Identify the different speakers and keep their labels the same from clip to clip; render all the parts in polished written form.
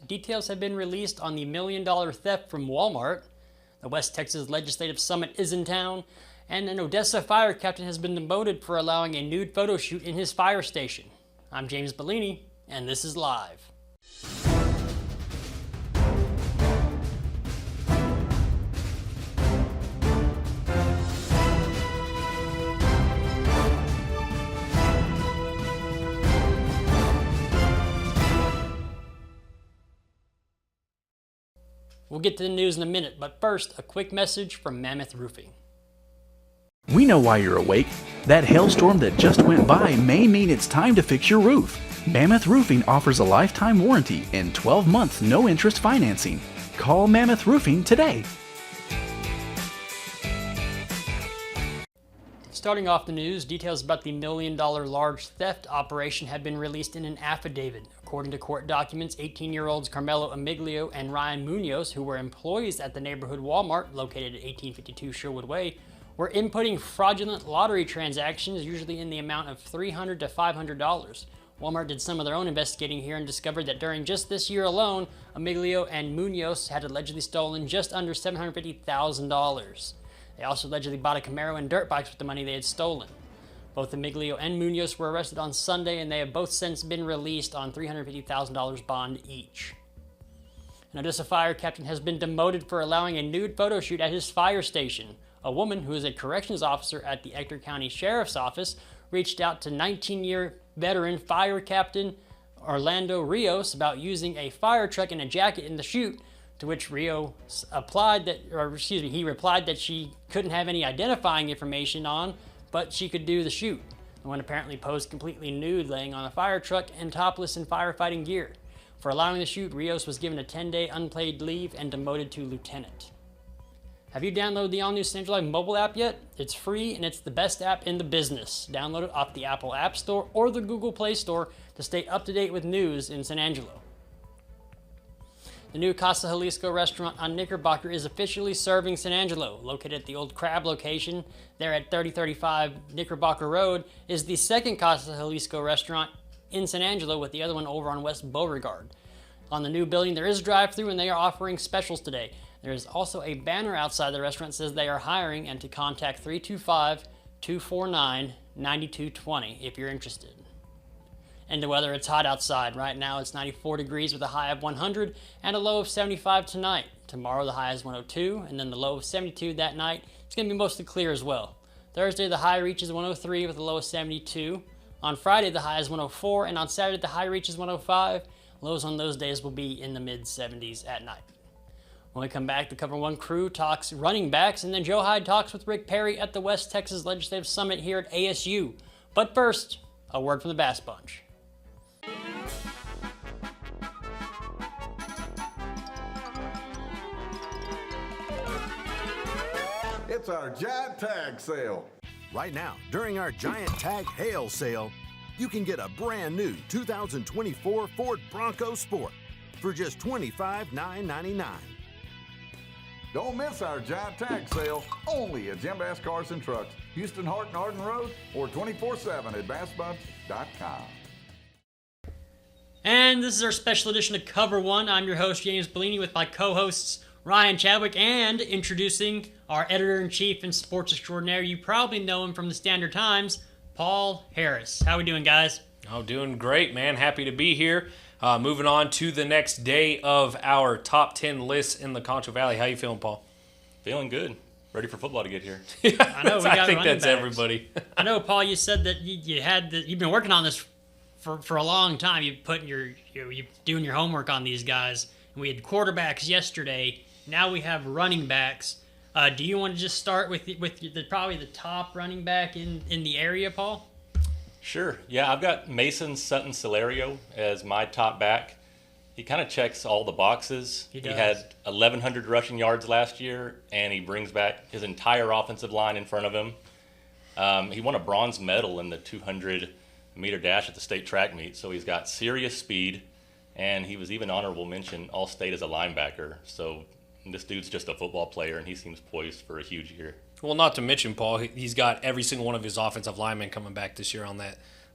Speaker 1: details have been released on the $1 million theft from Walmart. The West Texas Legislative Summit is in town, and an Odessa fire captain has been demoted for allowing a nude photo shoot in his fire station. I'm James Bellini, and this is Live. We'll get to the news in a minute, but first, a quick message from Mammoth Roofing.
Speaker 2: We know why you're awake. That hailstorm that just went by may mean it's time to fix your roof. Mammoth Roofing offers a lifetime warranty and 12-month no-interest financing. Call Mammoth Roofing today.
Speaker 1: Starting off the news, details about the $1 million large theft operation have been released in an affidavit. According to court documents, 18-year-olds Carmelo Amiglio and Ryan Munoz, who were employees at the neighborhood Walmart located at 1852 Sherwood Way, were inputting fraudulent lottery transactions, usually in the amount of $300 to $500. Walmart did some of their own investigating here and discovered that during just this year alone, Amiglio and Munoz had allegedly stolen just under $750,000. They also allegedly bought a Camaro and dirt bikes with the money they had stolen. Both Amiglio and Munoz were arrested on Sunday, and they have both since been released on $350,000 bond each. An Odessa fire captain has been demoted for allowing a nude photo shoot at his fire station. A woman who is a corrections officer at the Ector County Sheriff's Office reached out to 19-year veteran fire captain Orlando Rios about using a fire truck and a jacket in the shoot, to which he replied that she couldn't have any identifying information on, but she could do the shoot. The one apparently posed completely nude, laying on a fire truck and topless in firefighting gear. For allowing the shoot, Rios was given a 10-day unpaid leave and demoted to lieutenant. Have you downloaded the all-new San Angelo mobile app yet? It's free and it's the best app in the business. Download it off the Apple App Store or the Google Play Store to stay up to date with news in San Angelo. The new Casa Jalisco restaurant on Knickerbocker is officially serving San Angelo. Located at the old Crab location there at 3035 Knickerbocker Road, is the second Casa Jalisco restaurant in San Angelo, with the other one over on West Beauregard. On the new building there is a drive-thru and they are offering specials today. There is also a banner outside the restaurant that says they are hiring and to contact 325-249-9220 if you're interested. And the weather, it's hot outside. Right now it's 94 degrees with a high of 100 and a low of 75 tonight. Tomorrow the high is 102 and then the low of 72 that night. It's going to be mostly clear as well. Thursday the high reaches 103 with a low of 72. On Friday the high is 104 and on Saturday the high reaches 105. Lows on those days will be in the mid-70s at night. When we come back, the COVER1 Crew talks running backs, and then Joe Hyde talks with Rick Perry at the West Texas Legislative Summit here at ASU. But first, a word from the Bass Bunch.
Speaker 3: It's our giant tag sale.
Speaker 4: Right now, during our giant tag hail sale, you can get a brand new 2024 Ford Bronco Sport for just $25,999.
Speaker 3: Don't miss our giant tag sale only at Jim Bass Cars and Trucks, Houston, Hart, and Arden Road, or 24/7 at bassbunch.com.
Speaker 1: And this is our special edition of Cover One. I'm your host, James Bellini, with my co-hosts, Ryan Chadwick, and introducing our editor-in-chief and sports extraordinaire. You probably know him from the Standard Times, Paul Harris. How we doing, guys?
Speaker 5: Oh, doing great, man. Happy to be here. Moving on to the next day of our top 10 lists in the Concho Valley. How you feeling, Paul?
Speaker 6: Feeling good. Ready for football to get here.
Speaker 1: I know we got
Speaker 5: I think that's
Speaker 1: backs.
Speaker 5: Everybody.
Speaker 1: I know, Paul. You said that you've been working on this for a long time. You doing your homework on these guys. And we had quarterbacks yesterday. Now we have running backs. Do you want to just start with probably the top running back in the area, Paul?
Speaker 6: Sure. Yeah, I've got Mason Sutton-Celerio as my top back. He kind of checks all the boxes.
Speaker 1: He
Speaker 6: had 1,100 rushing yards last year, and he brings back his entire offensive line in front of him. He won a bronze medal in the 200-meter dash at the state track meet, so he's got serious speed, and he was even honorable mention All-State as a linebacker. So this dude's just a football player, and he seems poised for a huge year.
Speaker 5: Well, not to mention, Paul, he's got every single one of his offensive linemen coming back this year on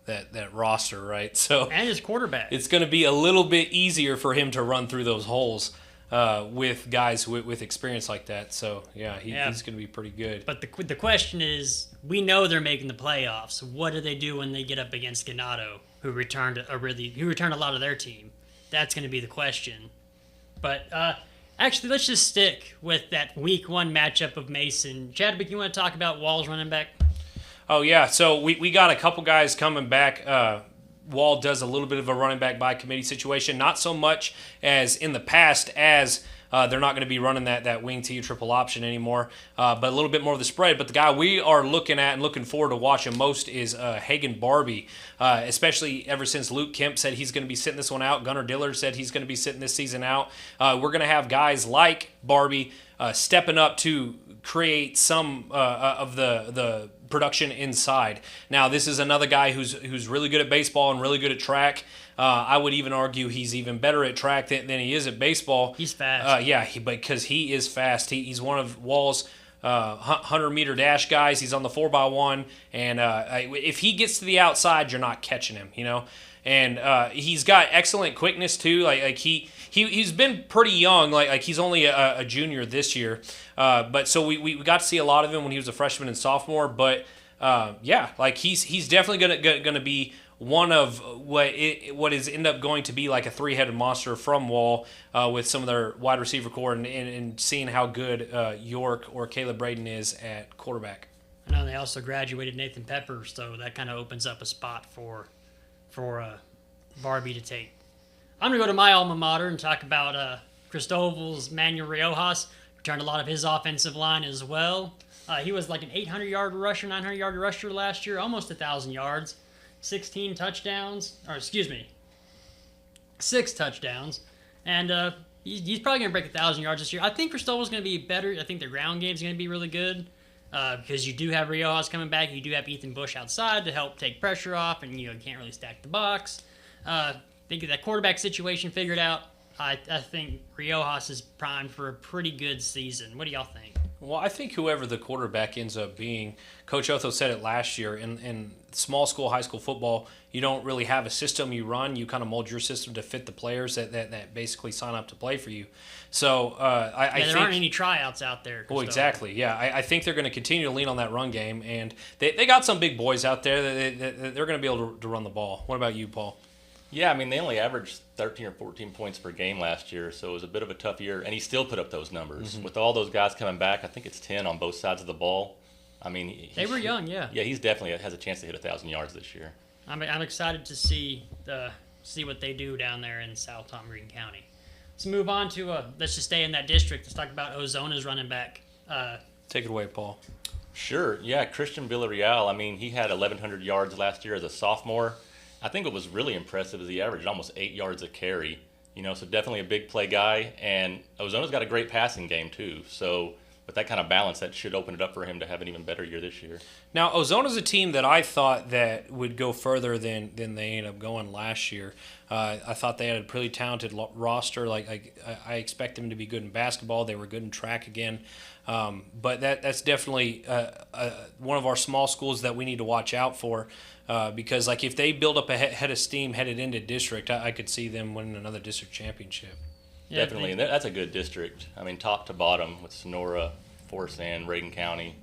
Speaker 5: that roster, right? So
Speaker 1: And his quarterback.
Speaker 5: it's going to be a little bit easier for him to run through those holes with guys with experience like that. So he's going to be pretty good.
Speaker 1: But the question is, we know they're making the playoffs. What do they do when they get up against Ganado, who returned a lot of their team? That's going to be the question. But actually, let's just stick with that Week 1 matchup of Mason. Chadwick, you want to talk about Wall's running back?
Speaker 5: Oh, yeah. So we got a couple guys coming back. Wall does a little bit of a running back by committee situation. Not so much as in the past, as they're not going to be running that wing T triple option anymore, but a little bit more of the spread. But the guy we are looking at and looking forward to watching most is Hagen Barbie, especially ever since Luke Kemp said he's going to be sitting this one out. Gunnar Dillard said he's going to be sitting this season out. We're going to have guys like Barbie stepping up to create some of the production inside. Now, this is another guy who's really good at baseball and really good at track. I would even argue he's even better at track than he is at baseball.
Speaker 1: He's fast.
Speaker 5: Because he is fast. He's one of Wall's 100-meter dash guys. He's on the 4x1, and if he gets to the outside, you're not catching him, And he's got excellent quickness too. He's been pretty young. Like he's only a junior this year, but so we got to see a lot of him when he was a freshman and sophomore. But he's definitely gonna be one of what is end up going to be like a three-headed monster from Wall with some of their wide receiver core and seeing how good York or Caleb Braden is at quarterback.
Speaker 1: I know they also graduated Nathan Pepper, so that kind of opens up a spot for Barbie to take. I'm going to go to my alma mater and talk about Cristobal's Manuel Riojas. Returned a lot of his offensive line as well. He was like an 800-yard rusher, 900-yard rusher last year, almost 1,000 yards. 6 touchdowns. And he's probably going to break 1,000 yards this year. I think Cristobal's going to be better. I think the ground game's going to be really good because you do have Riojas coming back. You do have Ethan Bush outside to help take pressure off, and you can't really stack the box. Think of that quarterback situation figured out. I think Riojas is primed for a pretty good season. What do y'all think?
Speaker 5: Well, I think whoever the quarterback ends up being, Coach Otho said it last year, in small school, high school football, you don't really have a system you run. You kind of mold your system to fit the players that basically sign up to play for you. So I think
Speaker 1: there aren't any tryouts out there.
Speaker 5: Well, exactly. Yeah, I think they're going to continue to lean on that run game, and they got some big boys out there. They're going to be able to run the ball. What about you, Paul?
Speaker 6: Yeah, I mean, they only averaged 13 or 14 points per game last year, so it was a bit of a tough year, and he still put up those numbers. Mm-hmm. With all those guys coming back, I think it's 10 on both sides of the ball. I mean,
Speaker 1: they were young, yeah.
Speaker 6: Yeah, he's definitely has a chance to hit 1,000 yards this year.
Speaker 1: I'm excited to see what they do down there in South Tom Green County. Let's move on to let's just stay in that district. Let's talk about Ozona's running back.
Speaker 5: Take it away, Paul.
Speaker 6: Sure. Yeah, Christian Villarreal. I mean, he had 1,100 yards last year as a sophomore. I think what was really impressive is he averaged almost 8 yards a carry. So definitely a big play guy. And Ozona's got a great passing game too. So with that kind of balance, that should open it up for him to have an even better year this year.
Speaker 5: Now, Ozona's a team that I thought that would go further than they ended up going last year. I thought they had a pretty talented roster. I expect them to be good in basketball. They were good in track again. But that's definitely one of our small schools that we need to watch out for. Because if they build up a head of steam headed into district, I could see them winning another district championship.
Speaker 6: Yeah, definitely, and that's a good district. I mean, top to bottom with Sonora, Forest Ann, Reagan County,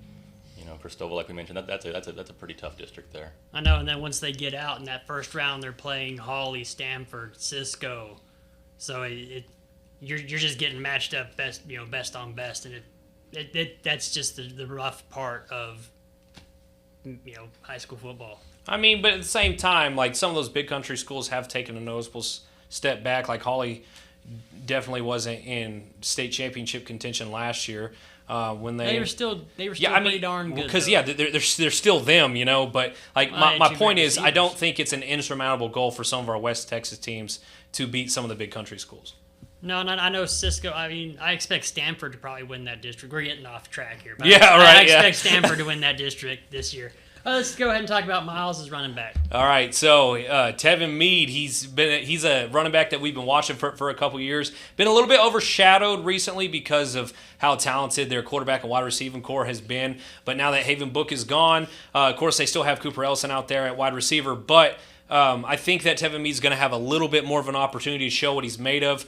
Speaker 6: Cristobal, like we mentioned. That's a pretty tough district there.
Speaker 1: I know, and then once they get out in that first round, they're playing Hawley, Stanford, Cisco. So you're just getting matched up best on best, and that's just the rough part of high school football.
Speaker 5: I mean, but at the same time, some of those big country schools have taken a noticeable step back. Like Hawley definitely wasn't in state championship contention last year when they
Speaker 1: were still pretty darn good.
Speaker 5: Because they're still them, But my point is, I don't think it's an insurmountable goal for some of our West Texas teams to beat some of the big country schools.
Speaker 1: No, I know Cisco. I mean, I expect Stanford to probably win that district. We're getting off track here. But
Speaker 5: yeah, right.
Speaker 1: I expect Stanford to win that district this year. Let's go ahead and talk about Miles as running back.
Speaker 5: All right, so Tevin Mead, he's a running back that we've been watching for a couple years. Been a little bit overshadowed recently because of how talented their quarterback and wide receiving core has been. But now that Haven Book is gone, of course they still have Cooper Ellison out there at wide receiver, but I think that Tevin Mead's going to have a little bit more of an opportunity to show what he's made of.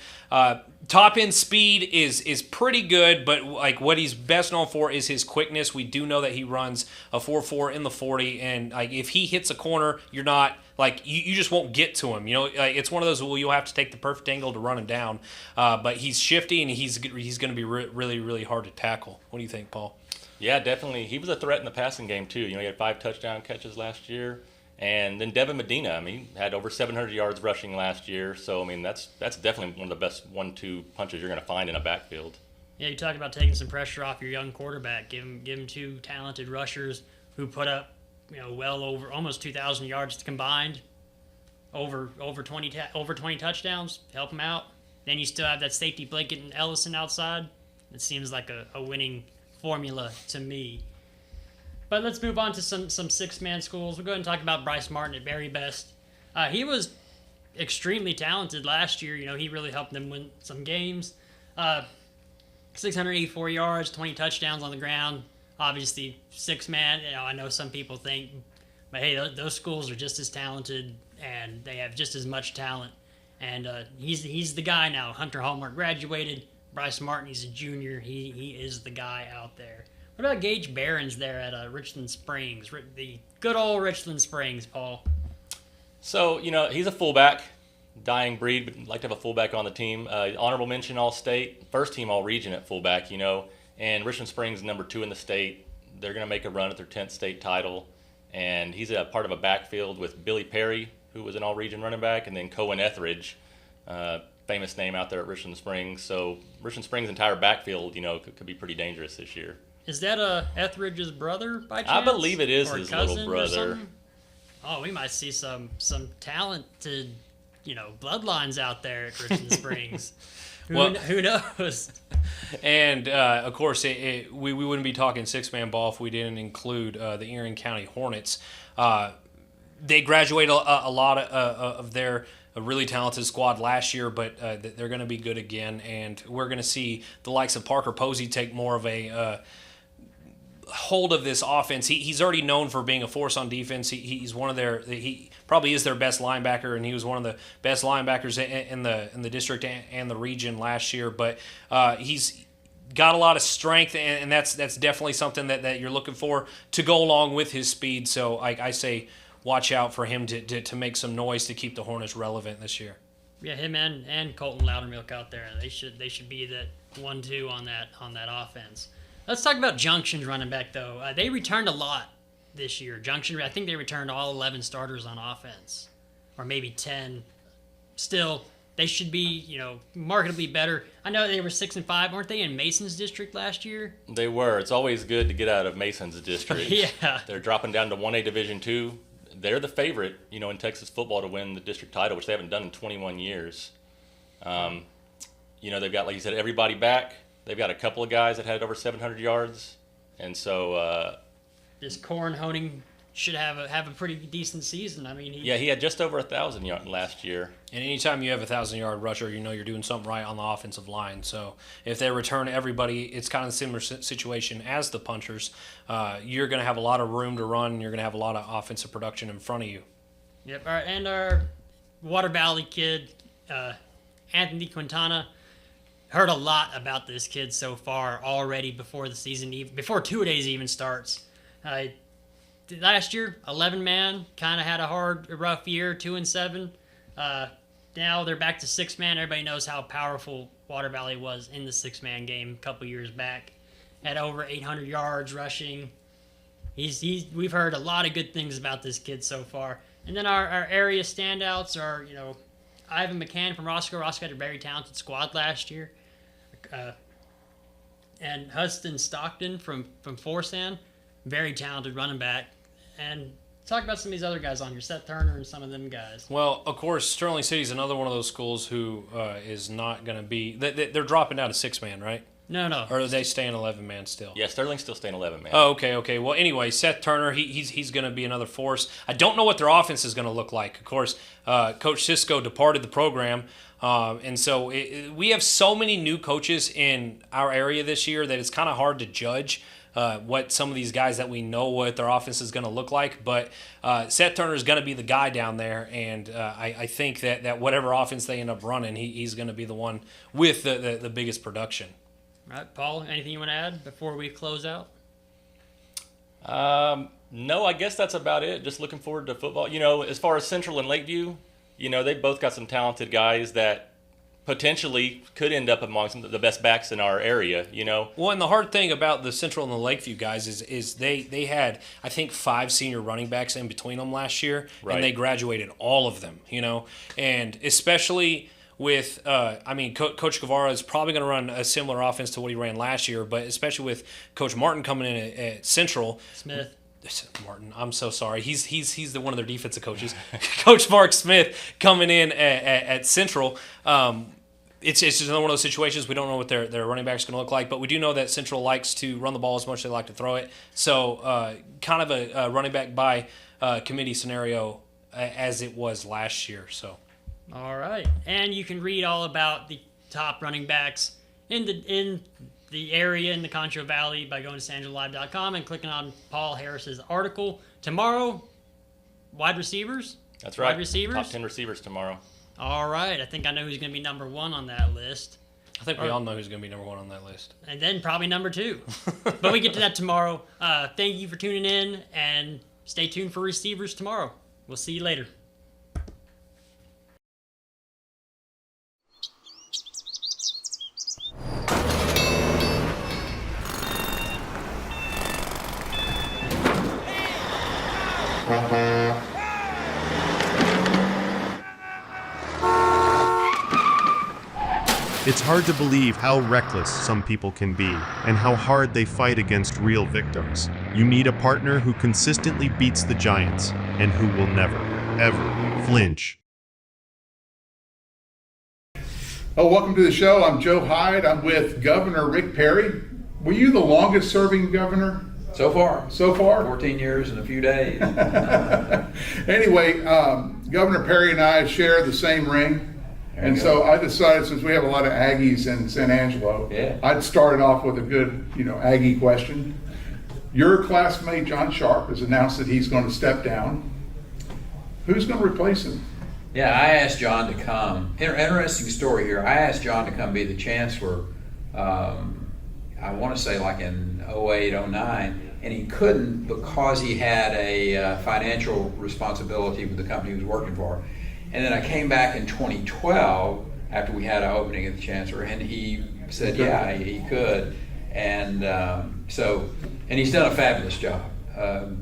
Speaker 5: Top end speed is pretty good, but like what he's best known for is his quickness. We do know that he runs a 4.4 in the 40, and like if he hits a corner, you're not like you just won't get to him. You know, like, it's one of those you'll have to take the perfect angle to run him down. But he's shifty and he's going to be really hard to tackle. What do you think, Paul?
Speaker 6: Yeah, definitely. He was a threat in the passing game too. You know, he had 5 touchdown catches last year. And then Devin Medina, I mean, had over 700 yards rushing last year. So, I mean, that's definitely one of the best 1-2 punches you're going to find in a backfield.
Speaker 1: Yeah, you talk about taking some pressure off your young quarterback. Give him 2 talented rushers who put up, well over almost 2,000 yards combined, over 20 touchdowns. Help him out. Then you still have that safety blanket and Ellison outside. It seems like a winning formula to me. But let's move on to some six-man schools. We'll go ahead and talk about Bryce Martin at very best. He was extremely talented last year. He really helped them win some games. 684 yards, 20 touchdowns on the ground. Obviously, six-man. I know some people think, but hey, those schools are just as talented, and they have just as much talent. And he's the guy now. Hunter Hallmark graduated. Bryce Martin, he's a junior. He is the guy out there. What about Gage Barons there at Richland Springs, the good old Richland Springs, Paul?
Speaker 6: So, he's a fullback, dying breed, but like to have a fullback on the team. Honorable mention All-State, first team All-Region at fullback, and Richland Springs number 2 in the state. They're going to make a run at their 10th state title, and he's a part of a backfield with Billy Perry, who was an All-Region running back, and then Cohen Etheridge, famous name out there at Richland Springs. So Richland Springs' entire backfield, could be pretty dangerous this year.
Speaker 1: Is that Etheridge's brother by chance?
Speaker 6: I believe it is
Speaker 1: or
Speaker 6: his little brother.
Speaker 1: Oh, we might see some talented, bloodlines out there at Richland Springs. Who knows?
Speaker 5: And of course, we wouldn't be talking six-man ball if we didn't include the Erin County Hornets. They graduated a lot of their really talented squad last year, but they're going to be good again, and we're going to see the likes of Parker Posey take more of a hold of this offense. He's already known for being a force on defense. He's one of he probably is their best linebacker, and he was one of the best linebackers in the district and the region last year. But he's got a lot of strength, and that's definitely something that you're looking for to go along with his speed. So I say watch out for him to make some noise to keep the Hornets relevant this year.
Speaker 1: Yeah, him and Colton Loudermilk out there. They should be that 1-2 on that offense. Let's talk about Junction's running back, though. They returned a lot this year. Junction, I think they returned all 11 starters on offense, or maybe 10. Still, they should be, markedly better. I know they were 6-5. Weren't they in Mason's district last year?
Speaker 6: They were. It's always good to get out of Mason's district.
Speaker 1: Yeah.
Speaker 6: They're dropping down to 1A Division II. They're the favorite, in Texas football to win the district title, which they haven't done in 21 years. They've got, like you said, everybody back. They've got a couple of guys that had over 700 yards, and so
Speaker 1: this Corn Honing should have a pretty decent season. I mean,
Speaker 6: he had just over 1,000 yards last year.
Speaker 5: And anytime you have a 1,000-yard rusher, you're doing something right on the offensive line. So if they return everybody, it's kind of a similar situation as the punchers. You're going to have a lot of room to run. You're going to have a lot of offensive production in front of you. Yep.
Speaker 1: All right, and our Water Valley kid, Anthony Quintana. Heard a lot about this kid so far already before the season, before 2-a-days even starts. Last year, 11-man, kind of had a rough year, 2-7. Now they're back to 6-man. Everybody knows how powerful Water Valley was in the 6-man game a couple years back. Had over 800 yards rushing. We've heard a lot of good things about this kid so far. And then our area standouts are, Ivan McCann from Roscoe. Roscoe had a very talented squad last year. And Huston Stockton from Forsan, very talented running back. And talk about some of these other guys on here, Seth Turner and some of them guys.
Speaker 5: Well, of course, Sterling City is another one of those schools who is not going to be – they're dropping down to 6-man, right?
Speaker 1: No.
Speaker 5: Or are they staying 11-man still?
Speaker 6: Yeah, Sterling's still staying 11-man.
Speaker 5: Oh, okay. Well, anyway, Seth Turner, he's going to be another force. I don't know what their offense is going to look like. Of course, Coach Cisco departed the program, and so we have so many new coaches in our area this year that it's kind of hard to judge what some of these guys that we know what their offense is going to look like. But Seth Turner is going to be the guy down there, and I think that whatever offense they end up running, he's going to be the one with the biggest production.
Speaker 1: All right, Paul, anything you want to add before we close out?
Speaker 6: No, I guess that's about it. Just looking forward to football. You know, as far as Central and Lakeview, you know, they've both got some talented guys that potentially could end up among some of the best backs in our area, you know.
Speaker 5: Well, and the hard thing about the Central and the Lakeview guys is they had, I think, 5 senior running backs in between them last year,
Speaker 6: Right.
Speaker 5: and they graduated all of them, you know. And especially with, Coach Guevara is probably going to run a similar offense to what he ran last year, but especially with Coach Martin coming in at Central.
Speaker 1: Smith.
Speaker 5: Martin, I'm so sorry. He's one of their defensive coaches. Coach Mark Smith coming in at Central. It's just another one of those situations. We don't know what their running back's going to look like, but we do know that Central likes to run the ball as much as they like to throw it. So kind of a running back by committee scenario as it was last year. So.
Speaker 1: All right, and you can read all about the top running backs in the area in the Concho Valley by going to sanjolive.com and clicking on Paul Harris's article. Tomorrow, wide receivers?
Speaker 6: That's right.
Speaker 1: Wide receivers?
Speaker 6: Top 10 receivers tomorrow.
Speaker 1: All right, I think I know who's going to be number 1 on that list.
Speaker 5: I think we all know who's going to be number 1 on that list.
Speaker 1: And then probably number 2. But we get to that tomorrow. Thank you for tuning in, and stay tuned for receivers tomorrow. We'll see you later.
Speaker 7: It's hard to believe how reckless some people can be and how hard they fight against real victims. You need a partner who consistently beats the giants and who will never, ever flinch.
Speaker 8: Oh, welcome to the show. I'm Joe Hyde. I'm with Governor Rick Perry. Were you the longest serving governor?
Speaker 9: So far. 14 years and a few days.
Speaker 8: Anyway, Governor Perry and I share the same ring. And so I decided, since we have a lot of Aggies in San Angelo, I'd start it off with a good, Aggie question. Your classmate, John Sharp, has announced that he's going to step down. Who's going to replace him?
Speaker 9: Yeah, I asked John to come. Interesting story here. I asked John to come be the chancellor, I want to say like in 08, 09, and he couldn't because he had a financial responsibility with the company he was working for. And then I came back in 2012 after we had an opening at the chancellor, and he said, yeah, he could. And and he's done a fabulous job.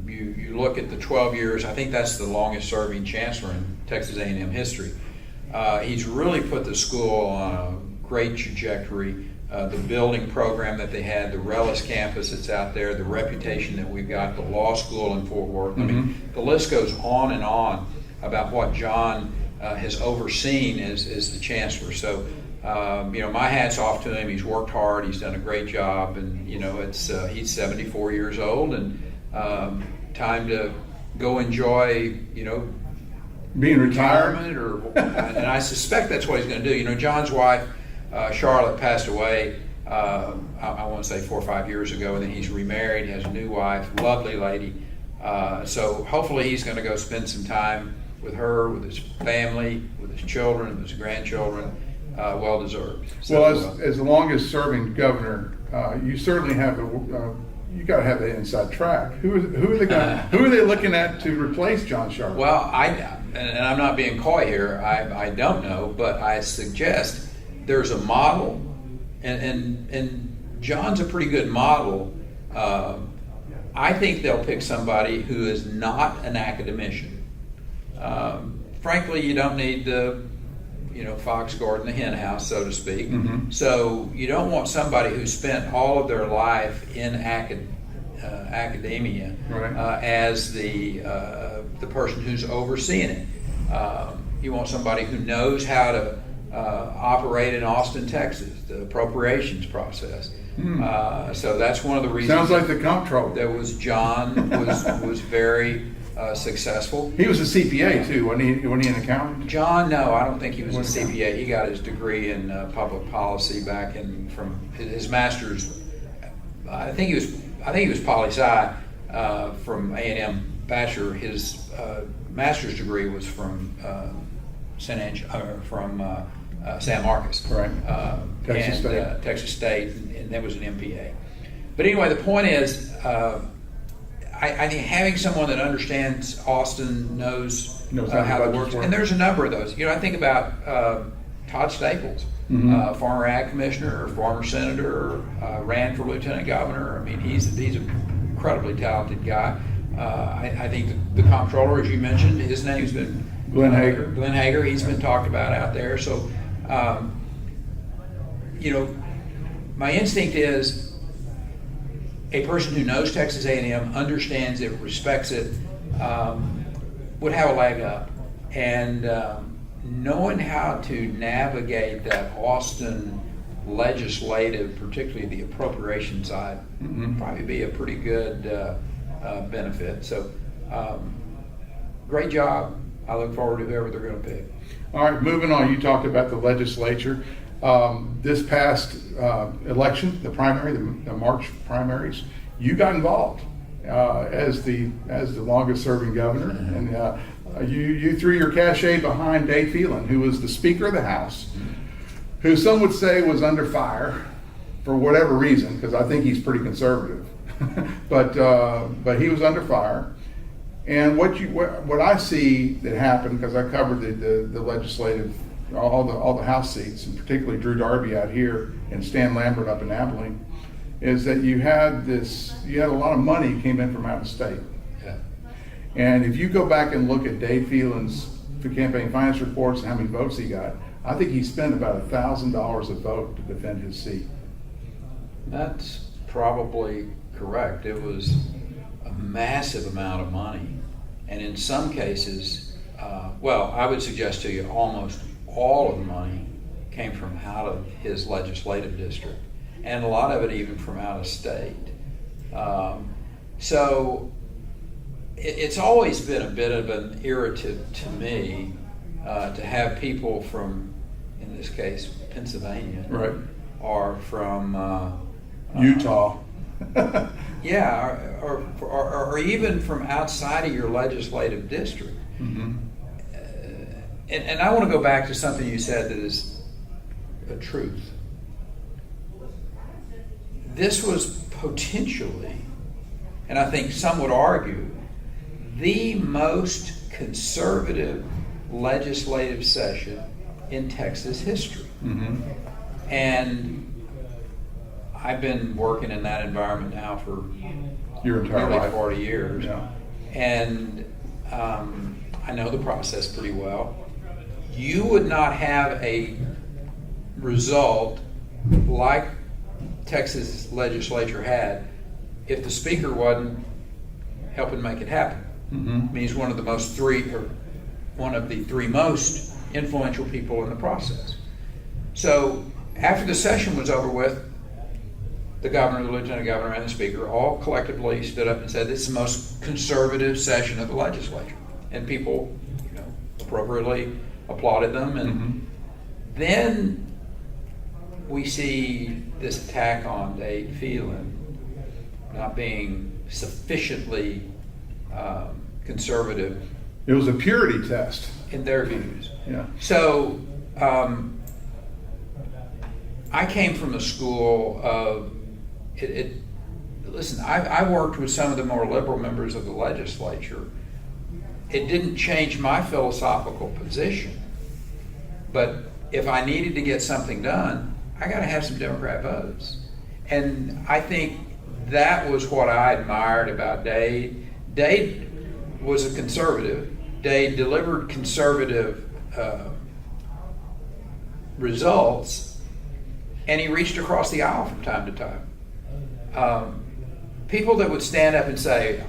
Speaker 9: You look at the 12 years, I think that's the longest serving chancellor in Texas A&M history. He's really put the school on a great trajectory. The building program that they had, the Rellis campus that's out there, the reputation that we've got, the law school in Fort Worth. I mean, the list goes on and on about what John has overseen as the chancellor. So, my hat's off to him. He's worked hard. He's done a great job, and he's 74 years old, and time to go enjoy,
Speaker 8: being retired.
Speaker 9: And I suspect that's what he's going to do. John's wife, Charlotte, passed away. I want to say 4 or 5 years ago, and then he's remarried. He has a new wife, lovely lady. So hopefully he's going to go spend some time with her, with his family, with his children, with his grandchildren. Well deserved. So,
Speaker 8: well, as the longest serving governor, you certainly have you got to have the inside track. Who are they looking at to replace John Sharp?
Speaker 9: Well, and I'm not being coy here. I don't know, but I suggest there's a model, and John's a pretty good model. I think they'll pick somebody who is not an academician. Frankly, you don't need the fox guard in the hen house, so to speak. Mm-hmm. So you don't want somebody who spent all of their life in academia as the person who's overseeing it. You want somebody who knows how to operate in Austin, Texas, the appropriations process. So that's one of the reasons.
Speaker 8: Sounds like the comptroller.
Speaker 9: That was John was very successful.
Speaker 8: He was a CPA too, wasn't he an accountant?
Speaker 9: John, no, I don't think he was a CPA. He got his degree in public policy back from his master's. I think he was poli-sci from A&M bachelor. His master's degree was from San Marcos,
Speaker 8: right? Texas State.
Speaker 9: Texas State, and that was an MPA. But anyway, the point is, I think having someone that understands Austin, knows how it works, and there's a number of those. I think about Todd Staples, former ag commissioner or former senator, ran for lieutenant governor. I mean, he's an incredibly talented guy. I think the comptroller, as you mentioned, his name's been
Speaker 8: Glenn Hager.
Speaker 9: Glenn Hager, he's been talked about out there. So, my instinct is a person who knows Texas A&M, understands it, respects it, would have a leg up. And knowing how to navigate that Austin legislative, particularly the appropriation side, probably be a pretty good benefit. So, great job. I look forward to whoever they're going to pick.
Speaker 8: All right, moving on. You talked about the legislature. This past election, the primary, the March primaries, you got involved as the longest serving governor, and you threw your cachet behind Dave Phelan, who was the Speaker of the House, who some would say was under fire for whatever reason, because I think he's pretty conservative, but he was under fire. And what I see that happened, because I covered the legislative, all the House seats, and particularly Drew Darby out here and Stan Lambert up in Abilene, is that you had a lot of money came in from out of state.
Speaker 9: Yeah.
Speaker 8: And if you go back and look at Dave Phelan's campaign finance reports and how many votes he got, I think he spent about $1,000 a vote to defend his seat.
Speaker 9: That's probably correct. It was a massive amount of money. And in some cases, I would suggest to you almost all of the money came from out of his legislative district, and a lot of it even from out of state. So it's always been a bit of an irritant to me to have people from, in this case, Pennsylvania,
Speaker 8: right,
Speaker 9: or from
Speaker 8: Utah.
Speaker 9: Yeah, or even from outside of your legislative district. And I want to go back to something you said that is a truth. This was potentially, and I think some would argue, the most conservative legislative session in Texas history. And I've been working in that environment now for
Speaker 8: your entire life,
Speaker 9: 40 years.
Speaker 8: Yeah.
Speaker 9: And I know the process pretty well. You would not have a result like Texas legislature had if the speaker wasn't helping make it happen. I mean, he's one of the three most influential people in the process. So after the session was over with, the governor, the lieutenant governor, and the speaker all collectively stood up and said, "This is the most conservative session of the legislature," and people, appropriately applauded them. And then we see this attack on Dave Phelan not being sufficiently conservative.
Speaker 8: It was a purity test
Speaker 9: In their views.
Speaker 8: Yeah.
Speaker 9: So I came from a school of listen, I worked with some of the more liberal members of the legislature. It didn't change my philosophical position, but if I needed to get something done, I got to have some Democrat votes. And I think that was what I admired about Dade. Dade was a conservative. Dade delivered conservative results, and he reached across the aisle from time to time. People that would stand up and say,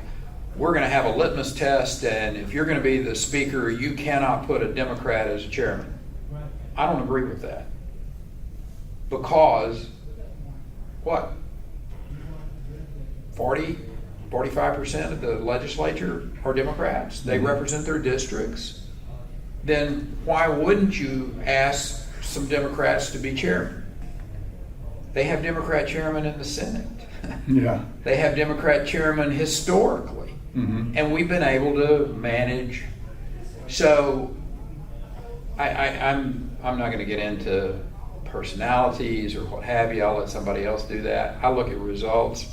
Speaker 9: we're going to have a litmus test, and if you're going to be the speaker, you cannot put a Democrat as a chairman. I don't agree with that. Because, what? 45% of the legislature are Democrats. They represent their districts. Then why wouldn't you ask some Democrats to be chairman? They have Democrat chairman in the Senate.
Speaker 8: Yeah.
Speaker 9: They have Democrat chairman historically. And we've been able to manage. So I'm not going to get into personalities or what have you. I'll let somebody else do that. I look at results.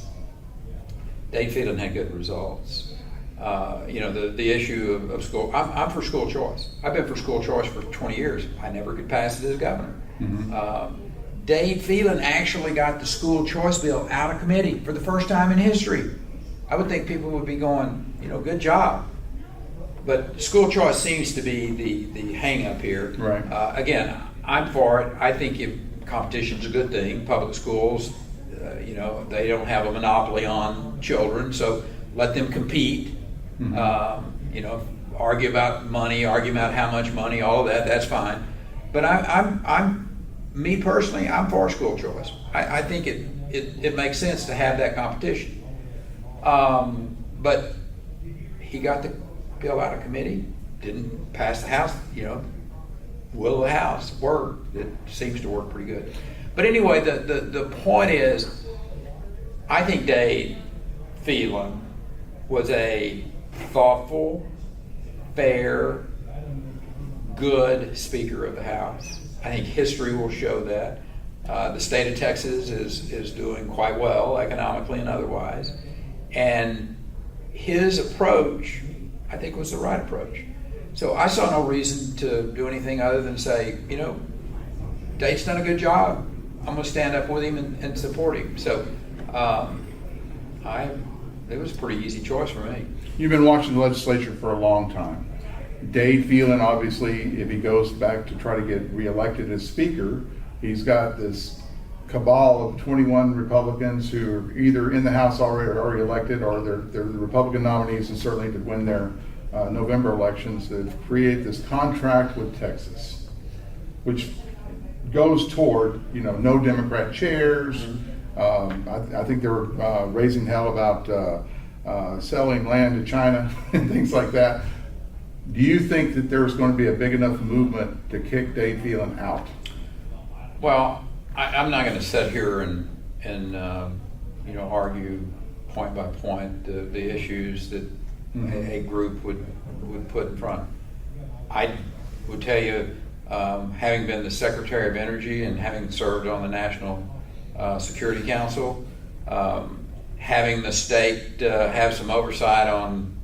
Speaker 9: Dade Phelan had good results. The issue of school, I'm for school choice. I've been for school choice for 20 years. I never could pass it as governor. Dade Phelan actually got the school choice bill out of committee for the first time in history. I would think people would be going, good job. But school choice seems to be the hang up here.
Speaker 8: Right.
Speaker 9: Again, I'm for it. I think competition's a good thing. Public schools, they don't have a monopoly on children, so let them compete. Argue about money, argue about how much money, all of that, that's fine. But me personally, I'm for school choice. I think it makes sense to have that competition. But he got the bill out of committee, didn't pass the House, will of the House worked. It seems to work pretty good. But anyway, the point is, I think Dade Phelan was a thoughtful, fair, good Speaker of the House. I think history will show that. The state of Texas is doing quite well economically and otherwise. And his approach, I think, was the right approach. So I saw no reason to do anything other than say, Dade's done a good job. I'm going to stand up with him and support him. So it was a pretty easy choice for me.
Speaker 8: You've been watching the legislature for a long time. Dade Phelan, obviously, if he goes back to try to get reelected as Speaker, he's got this cabal of 21 Republicans who are either in the House already or already elected, or they're the Republican nominees, and certainly to win their November elections, that create this contract with Texas, which goes toward no Democrat chairs. I think they're raising hell about selling land to China and things like that. Do you think that there's going to be a big enough movement to kick Dade Phelan out?
Speaker 9: Well, I'm not going to sit here and argue point by point the issues that a group would put in front. I would tell you, having been the Secretary of Energy and having served on the National Security Council, having the state have some oversight on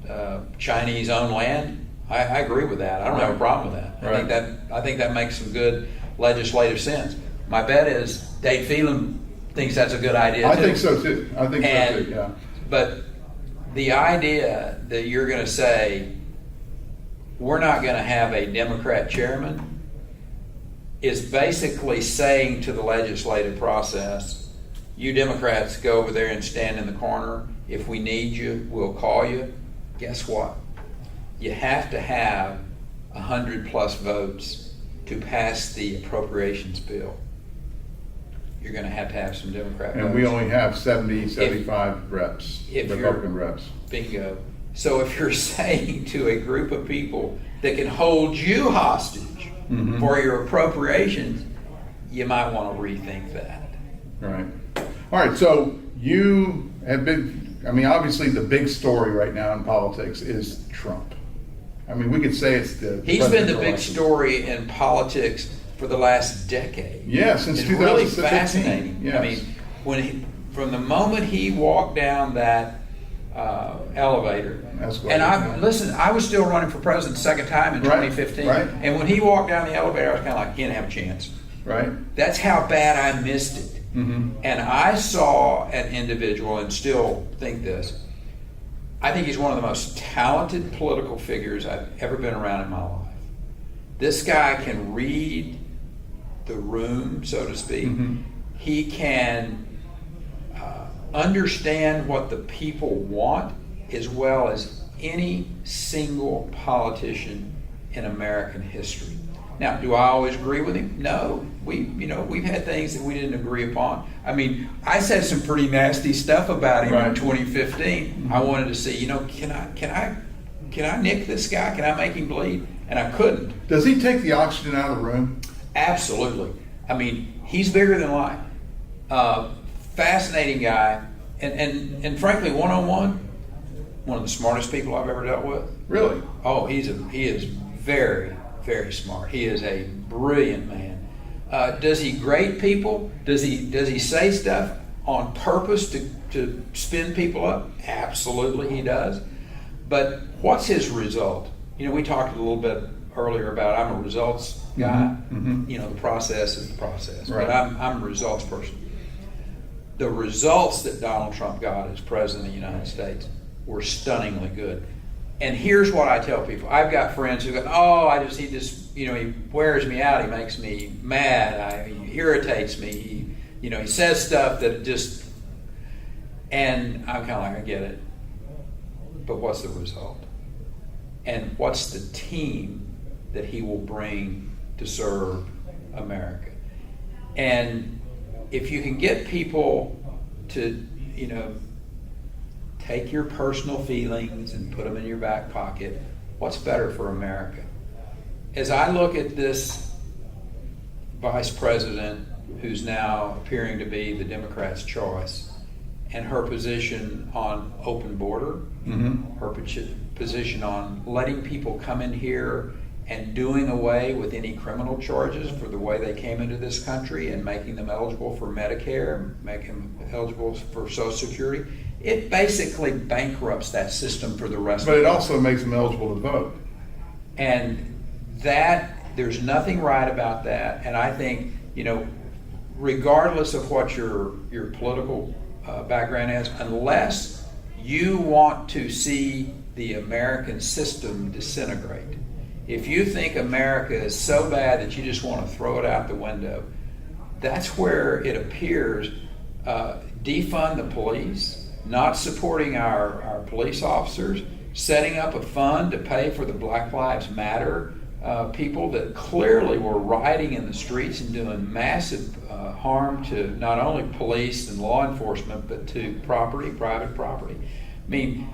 Speaker 9: Chinese-owned land, I agree with that. I don't have a problem with that.
Speaker 8: Right.
Speaker 9: I think that makes some good legislative sense. My bet is Dade Phelan thinks that's a good idea too.
Speaker 8: I think so too. Yeah.
Speaker 9: But the idea that you're going to say we're not going to have a Democrat chairman is basically saying to the legislative process, you Democrats go over there and stand in the corner. If we need you, we'll call you. Guess what? You have to have 100+ votes to pass the appropriations bill. You're going to have some Democrat votes.
Speaker 8: And we only have 75 reps, Republican reps.
Speaker 9: Bingo. So if you're saying to a group of people that can hold you hostage for your appropriations, you might want to rethink that.
Speaker 8: Right. All right, so you have been, obviously the big story right now in politics is Trump. We could say it's the
Speaker 9: He's been the big
Speaker 8: election.
Speaker 9: story in politics for the last decade.
Speaker 8: Yeah, since
Speaker 9: it's
Speaker 8: 2015.
Speaker 9: Really fascinating.
Speaker 8: Yes.
Speaker 9: From the moment he walked down that elevator, and I was still running for president the second time in 2015.
Speaker 8: Right.
Speaker 9: And when he walked down the elevator, I was kind of like, he didn't have a chance.
Speaker 8: Right.
Speaker 9: That's how bad I missed it. And I saw an individual, and still think this, I think he's one of the most talented political figures I've ever been around in my life. This guy can read the room, so to speak. He can understand what the people want as well as any single politician in American history. Now, do I always agree with him? No. We've had things that we didn't agree upon. I mean, I said some pretty nasty stuff about him in 2015. I wanted to see, can I nick this guy? Can I make him bleed? And I couldn't.
Speaker 8: Does he take the oxygen out of the room?
Speaker 9: Absolutely. I mean, he's bigger than life. Fascinating guy, and frankly, one-on-one, one of the smartest people I've ever dealt with.
Speaker 8: Really?
Speaker 9: Oh, he is very, very smart. He is a brilliant man. Does he grade people? Does he say stuff on purpose to spin people up? Absolutely, he does. But what's his result? We talked a little bit earlier about I'm a results guy.
Speaker 8: Mm-hmm.
Speaker 9: The process is the process,
Speaker 8: right.
Speaker 9: but I'm a results person. The results that Donald Trump got as president of the United States were stunningly good. And here's what I tell people. I've got friends who go, he wears me out. He makes me mad. He irritates me. He says stuff that just, and I'm kind of like, I get it. But what's the result? And what's the team that he will bring to serve America? And if you can get people to, take your personal feelings and put them in your back pocket, what's better for America? As I look at this vice president who's now appearing to be the Democrats' choice, and her position on open border, her position on letting people come in here and doing away with any criminal charges for the way they came into this country and making them eligible for Medicare, making them eligible for Social Security, it basically bankrupts that system for the rest of
Speaker 8: it. But it also makes them eligible to vote.
Speaker 9: And there's nothing right about that. And I think, regardless of what your political background is, unless you want to see the American system disintegrate, if you think America is so bad that you just want to throw it out the window, that's where it appears defund the police, not supporting our police officers, setting up a fund to pay for the Black Lives Matter people that clearly were rioting in the streets and doing massive harm to not only police and law enforcement, but to private property. I mean,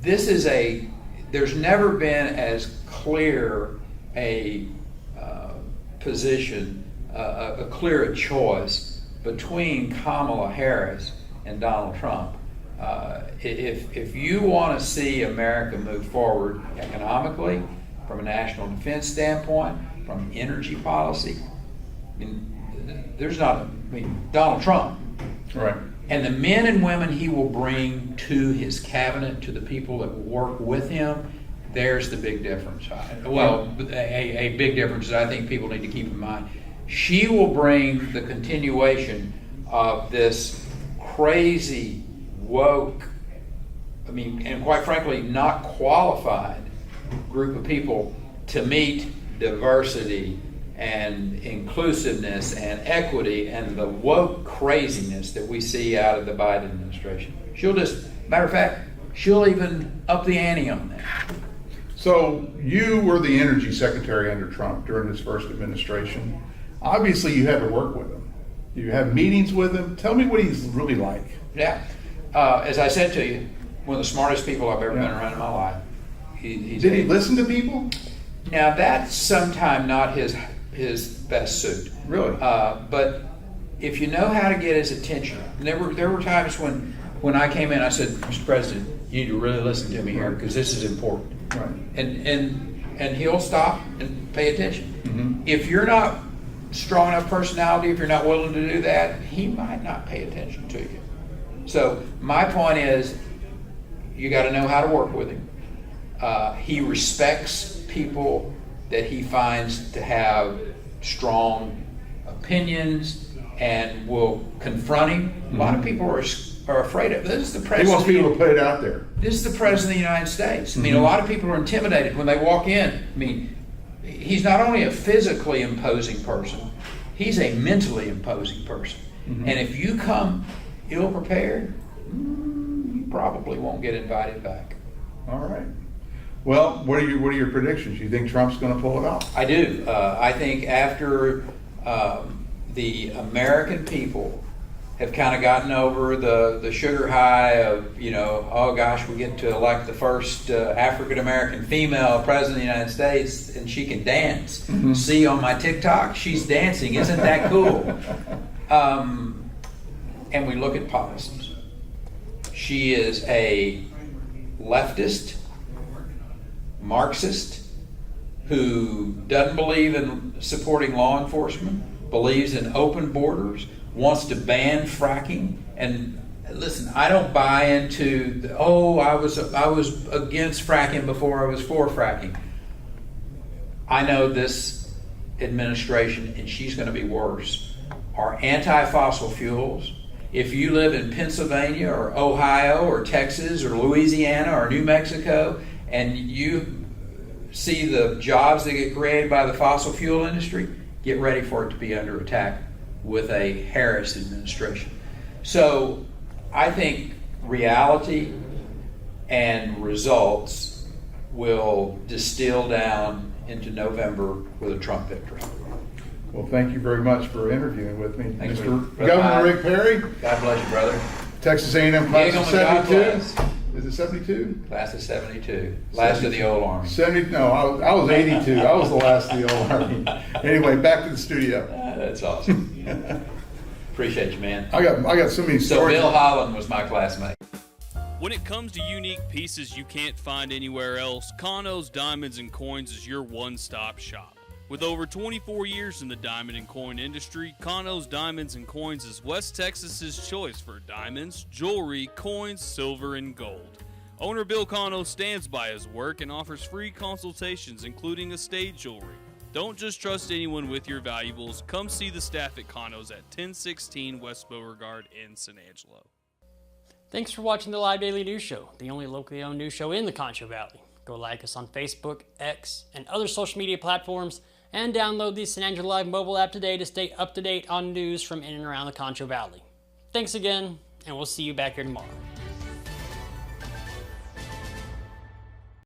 Speaker 9: there's never been as clear a position, a clear choice between Kamala Harris and Donald Trump. If you want to see America move forward economically, from a national defense standpoint, from energy policy, Donald Trump.
Speaker 8: Right.
Speaker 9: And the men and women he will bring to his cabinet, to the people that will work with him, there's the big difference. Well, a big difference that I think people need to keep in mind. She will bring the continuation of this crazy, woke, and quite frankly, not qualified group of people to meet diversity and inclusiveness and equity and the woke craziness that we see out of the Biden administration. Matter of fact, she'll even up the ante on that.
Speaker 8: So you were the energy secretary under Trump during his first administration. Obviously you had to work with him. You have meetings with him. Tell me what he's really like.
Speaker 9: Yeah. As I said to you, one of the smartest people I've ever been around in my life.
Speaker 8: Did he listen to people?
Speaker 9: Now that's sometimes not his best suit.
Speaker 8: Really?
Speaker 9: But if you know how to get his attention, there were times when I came in, I said, Mr. President, you need to really listen to me here because this is important.
Speaker 8: Right.
Speaker 9: And he'll stop and pay attention.
Speaker 8: Mm-hmm.
Speaker 9: If you're not strong enough personality, if you're not willing to do that, he might not pay attention to you. So my point is, you got to know how to work with him. He respects people that he finds to have strong opinions and will confront him. Mm-hmm. A lot of people are afraid of this. Is the president.
Speaker 8: He wants people to put it out there.
Speaker 9: This is the president of the United States. Mm-hmm. A lot of people are intimidated when they walk in. He's not only a physically imposing person, he's a mentally imposing person. Mm-hmm. And if you come ill-prepared, you probably won't get invited back.
Speaker 8: All right. Well, what are your predictions? You think Trump's going to pull it off?
Speaker 9: I do. I think after the American people have kind of gotten over the sugar high of, oh gosh, we get to elect the first African American female president of the United States, and she can dance.
Speaker 8: Mm-hmm.
Speaker 9: See on my TikTok, she's dancing. Isn't that cool? And we look at policies. She is a leftist, Marxist, who doesn't believe in supporting law enforcement, believes in open borders, wants to ban fracking. And listen, I don't buy into I was against fracking before I was for fracking. I know this administration, and she's going to be worse, are anti-fossil fuels. If you live in Pennsylvania or Ohio or Texas or Louisiana or New Mexico, and you see the jobs that get created by the fossil fuel industry, get ready for it to be under attack with a Harris administration. So I think reality and results will distill down into November with a Trump victory.
Speaker 8: Well, thank you very much for interviewing with me,
Speaker 9: Thank
Speaker 8: Mr.
Speaker 9: you.
Speaker 8: Governor Rick Perry.
Speaker 9: God bless you, brother.
Speaker 8: Texas A&M class of
Speaker 9: Gentlemen, God
Speaker 8: 72.
Speaker 9: bless.
Speaker 8: Is it 72?
Speaker 9: Class of 72. Last of the old army.
Speaker 8: 70? No, I was 82. I was the last of the old army. Anyway, back to the studio.
Speaker 9: That's awesome. Appreciate you, man.
Speaker 8: I got so many
Speaker 9: So
Speaker 8: stories.
Speaker 9: Bill Holland was my classmate.
Speaker 10: When it comes to unique pieces you can't find anywhere else, Kano's Diamonds and Coins is your one-stop shop. With over 24 years in the diamond and coin industry, Kano's Diamonds and Coins is West Texas's choice for diamonds, jewelry, coins, silver, and gold. Owner Bill Kano stands by his work and offers free consultations, including estate jewelry. Don't just trust anyone with your valuables. Come see the staff at Kano's at 1016 West Beauregard in San Angelo.
Speaker 1: Thanks for watching the Live Daily News Show, the only locally owned news show in the Concho Valley. Go like us on Facebook, X, and other social media platforms, and download the San Angelo Live mobile app today to stay up to date on news from in and around the Concho Valley. Thanks again, and we'll see you back here tomorrow.